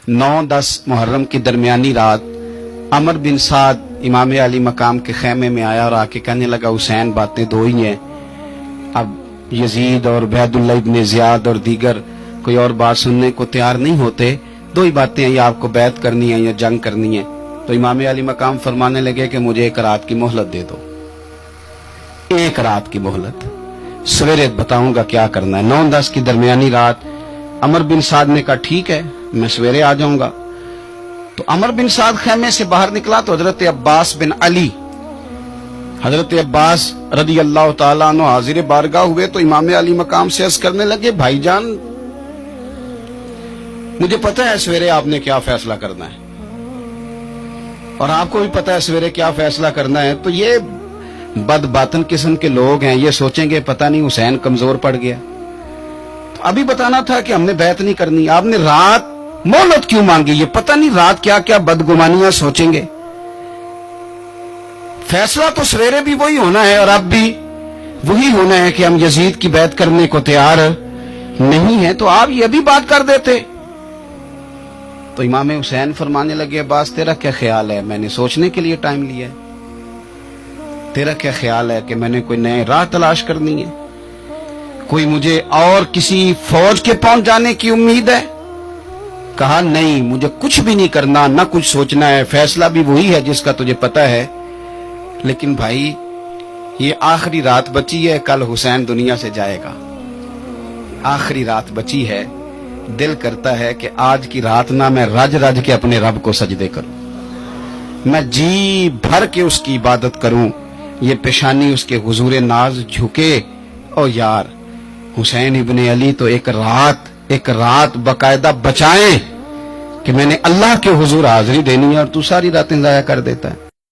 9-10 मुहर्रम की दरमियानी रात अमर बिन साद इमाम अली मकाम के खेमे में आया और आके कहने लगा हुसैन बातें दो ही हैं, अब यजीद और उबैदुल्ला इब्न ज़ियाद और दीगर कोई और बात सुनने को तैयार नहीं होते, दो ही बातें हैं, या आपको बैत करनी है या जंग करनी है। तो इमाम अली मकाम फरमाने लगे कि मुझे एक रात की मोहलत दे दो, एक रात की मोहलत, सवेरे बताऊंगा क्या करना है। 9-10 की दरमियानी रात अमर बिन साद ने कहा ठीक है मैं सवेरे आ जाऊंगा। तो अमर बिन साद खेमे से बाहर निकला तो हजरत अब्बास बिन अली, हजरत अब्बास रदी अल्लाह तआला अन्हु हाजिर बारगाह हुए तो इमाम अली मकाम से अर्ज करने लगे, भाईजान मुझे पता है सवेरे आपने क्या फैसला करना है और आपको भी पता है सवेरे क्या फैसला करना है। तो ये बदबातन किस्म के लोग हैं, ये सोचेंगे पता नहीं हुसैन कमजोर पड़ गया। तो अभी बताना था कि हमने बैत नहीं करनी, आपने रात मोहलत क्यों मांगी? ये पता नहीं रात क्या क्या बदगुमानियां सोचेंगे। फैसला तो सवेरे भी वही होना है और अब भी वही होना है कि हम यजीद की बैत करने को तैयार नहीं है, तो आप ये भी बात कर देते। तो इमाम हुसैन फरमाने लगे, अब्बास तेरा क्या ख्याल है, मैंने सोचने के लिए टाइम लिया है, तेरा क्या ख्याल है कि मैंने कोई नए राह तलाश करनी है, कोई मुझे और किसी फौज के पहुंच जाने की उम्मीद है? कहा नहीं, मुझे कुछ भी नहीं करना, ना कुछ सोचना है, फैसला भी वही है जिसका तुझे पता है। लेकिन भाई ये आखिरी रात बची है, कल हुसैन दुनिया से जाएगा, आखिरी रात बची है, दिल करता है कि आज की रात ना मैं रज रज के अपने रब को सजदे करूं, मैं जी भर के उसकी इबादत करूं, ये पेशानी उसके हुजूर नाज झुके। और यार हुसैन इब्ने अली तो एक रात बकायदा बचाएं कि मैंने अल्लाह के हुजूर हाजिरी देनी है और तू सारी रातें जाया कर देता है।